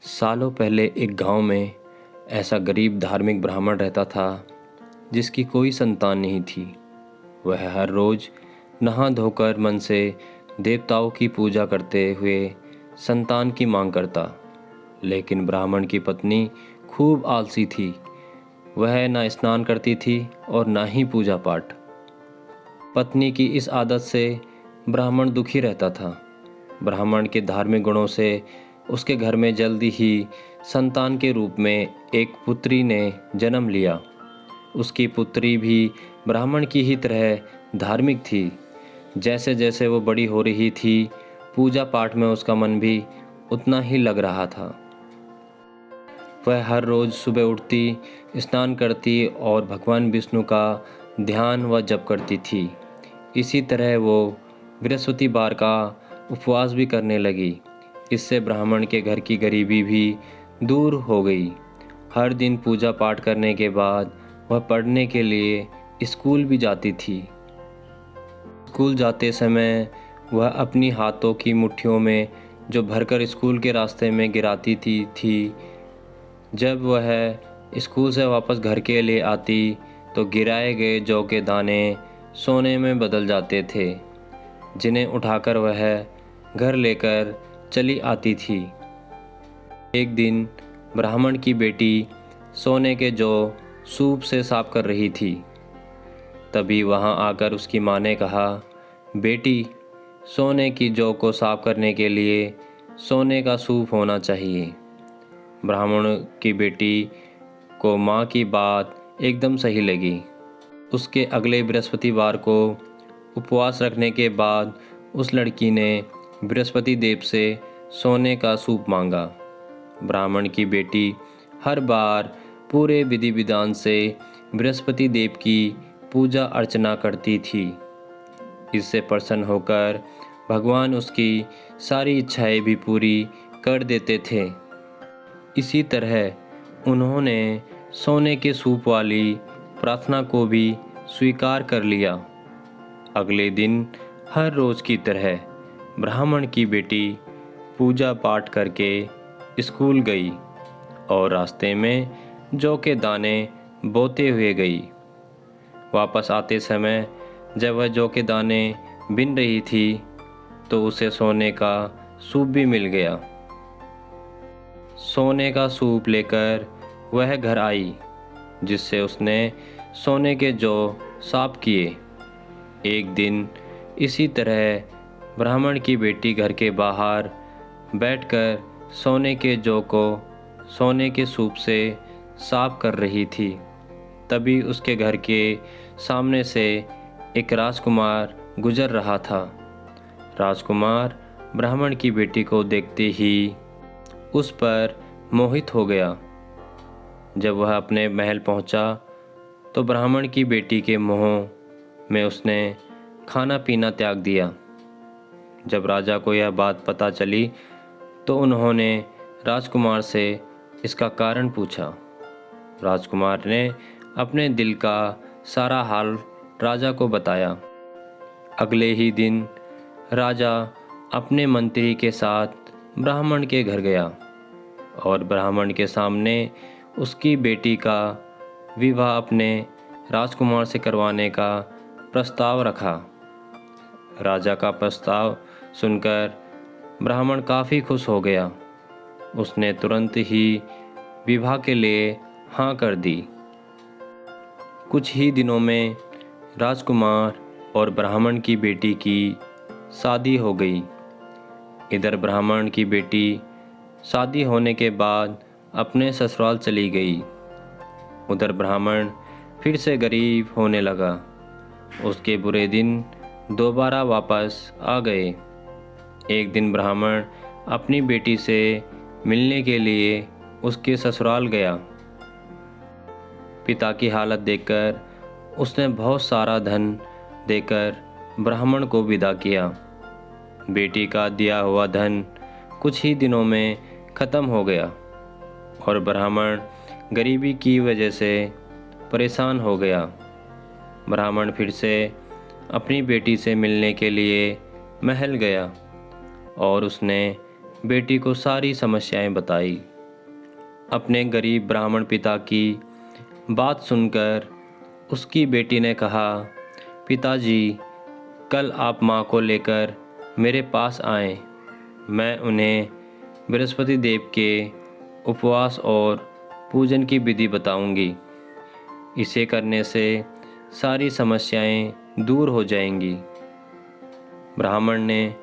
सालों पहले एक गांव में ऐसा गरीब धार्मिक ब्राह्मण रहता था जिसकी कोई संतान नहीं थी। वह हर रोज़ नहा धोकर मन से देवताओं की पूजा करते हुए संतान की मांग करता। लेकिन ब्राह्मण की पत्नी खूब आलसी थी। वह ना स्नान करती थी और ना ही पूजा पाठ। पत्नी की इस आदत से ब्राह्मण दुखी रहता था। ब्राह्मण के धार्मिक गुणों से उसके घर में जल्दी ही संतान के रूप में एक पुत्री ने जन्म लिया। उसकी पुत्री भी ब्राह्मण की ही तरह धार्मिक थी। जैसे जैसे वो बड़ी हो रही थी, पूजा पाठ में उसका मन भी उतना ही लग रहा था। वह हर रोज़ सुबह उठती, स्नान करती और भगवान विष्णु का ध्यान व जप करती थी। इसी तरह वो बृहस्पतिवार का उपवास भी करने लगी। इससे ब्राह्मण के घर की गरीबी भी दूर हो गई। हर दिन पूजा पाठ करने के बाद वह पढ़ने के लिए स्कूल भी जाती थी। स्कूल जाते समय वह अपनी हाथों की मुट्ठियों में जो भरकर स्कूल के रास्ते में गिराती थी। जब वह स्कूल से वापस घर के लिए आती तो गिराए गए जौ के दाने सोने में बदल जाते थे, जिन्हें उठाकर वह घर लेकर चली आती थी। एक दिन ब्राह्मण की बेटी सोने के जौ सूप से साफ कर रही थी। तभी वहां आकर उसकी माँ ने कहा, बेटी, सोने की जौ को साफ करने के लिए सोने का सूप होना चाहिए। ब्राह्मण की बेटी को माँ की बात एकदम सही लगी। उसके अगले बृहस्पतिवार को उपवास रखने के बाद उस लड़की ने बृहस्पति देव से सोने का सूप मांगा। ब्राह्मण की बेटी हर बार पूरे विधि विधान से बृहस्पति देव की पूजा अर्चना करती थी। इससे प्रसन्न होकर भगवान उसकी सारी इच्छाएं भी पूरी कर देते थे। इसी तरह उन्होंने सोने के सूप वाली प्रार्थना को भी स्वीकार कर लिया। अगले दिन हर रोज़ की तरह ब्राह्मण की बेटी पूजा पाठ करके स्कूल गई और रास्ते में जौ के दाने बोते हुए गई। वापस आते समय जब वह जौ के दाने बिन रही थी तो उसे सोने का सूप भी मिल गया। सोने का सूप लेकर वह घर आई, जिससे उसने सोने के जौ साफ किए। एक दिन इसी तरह ब्राह्मण की बेटी घर के बाहर बैठकर सोने के जौ को सोने के सूप से साफ कर रही थी। तभी उसके घर के सामने से एक राजकुमार गुजर रहा था। राजकुमार ब्राह्मण की बेटी को देखते ही उस पर मोहित हो गया। जब वह अपने महल पहुंचा तो ब्राह्मण की बेटी के मुंह में उसने खाना पीना त्याग दिया। जब राजा को यह बात पता चली तो उन्होंने राजकुमार से इसका कारण पूछा। राजकुमार ने अपने दिल का सारा हाल राजा को बताया। अगले ही दिन राजा अपने मंत्री के साथ ब्राह्मण के घर गया और ब्राह्मण के सामने उसकी बेटी का विवाह अपने राजकुमार से करवाने का प्रस्ताव रखा। राजा का प्रस्ताव सुनकर ब्राह्मण काफ़ी खुश हो गया। उसने तुरंत ही विवाह के लिए हाँ कर दी। कुछ ही दिनों में राजकुमार और ब्राह्मण की बेटी की शादी हो गई। इधर ब्राह्मण की बेटी शादी होने के बाद अपने ससुराल चली गई। उधर ब्राह्मण फिर से गरीब होने लगा। उसके बुरे दिन दोबारा वापस आ गए। एक दिन ब्राह्मण अपनी बेटी से मिलने के लिए उसके ससुराल गया। पिता की हालत देखकर उसने बहुत सारा धन देकर ब्राह्मण को विदा किया। बेटी का दिया हुआ धन कुछ ही दिनों में ख़त्म हो गया और ब्राह्मण गरीबी की वजह से परेशान हो गया। ब्राह्मण फिर से अपनी बेटी से मिलने के लिए महल गया और उसने बेटी को सारी समस्याएं बताई। अपने गरीब ब्राह्मण पिता की बात सुनकर उसकी बेटी ने कहा, पिताजी, कल आप माँ को लेकर मेरे पास आएं। मैं उन्हें बृहस्पति देव के उपवास और पूजन की विधि बताऊंगी। इसे करने से सारी समस्याएं दूर हो जाएंगी। ब्राह्मण ने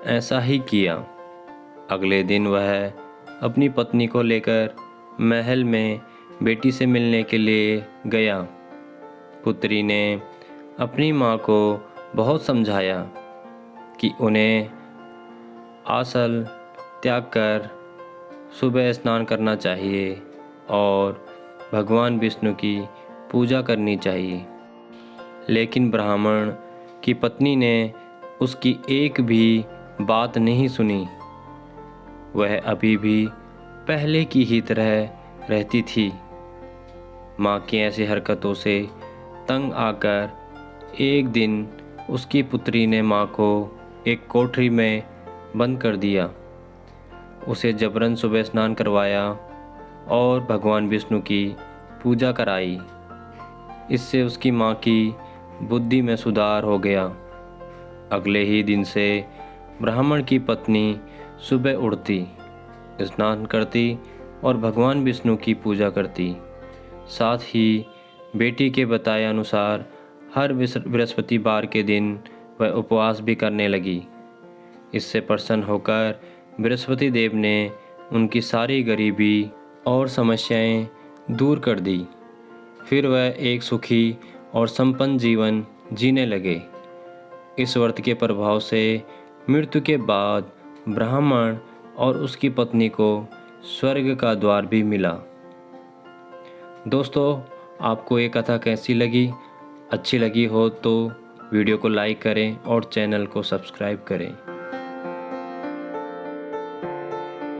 ऐसा ही किया। अगले दिन वह अपनी पत्नी को लेकर महल में बेटी से मिलने के लिए गया। पुत्री ने अपनी माँ को बहुत समझाया कि उन्हें आसल त्याग कर सुबह स्नान करना चाहिए और भगवान विष्णु की पूजा करनी चाहिए। लेकिन ब्राह्मण की पत्नी ने उसकी एक भी बात नहीं सुनी। वह अभी भी पहले की ही तरह रहती थी। माँ की ऐसी हरकतों से तंग आकर एक दिन उसकी पुत्री ने माँ को एक कोठरी में बंद कर दिया। उसे जबरन सुबह स्नान करवाया और भगवान विष्णु की पूजा कराई। इससे उसकी माँ की बुद्धि में सुधार हो गया। अगले ही दिन से ब्राह्मण की पत्नी सुबह उठती, स्नान करती और भगवान विष्णु की पूजा करती। साथ ही बेटी के बताए अनुसार हर बृहस्पतिवार के दिन वह उपवास भी करने लगी। इससे प्रसन्न होकर बृहस्पति देव ने उनकी सारी गरीबी और समस्याएं दूर कर दी। फिर वह एक सुखी और संपन्न जीवन जीने लगे। इस व्रत के प्रभाव से मृत्यु के बाद ब्राह्मण और उसकी पत्नी को स्वर्ग का द्वार भी मिला। दोस्तों, आपको ये कथा कैसी लगी? अच्छी लगी हो तो वीडियो को लाइक करें और चैनल को सब्सक्राइब करें।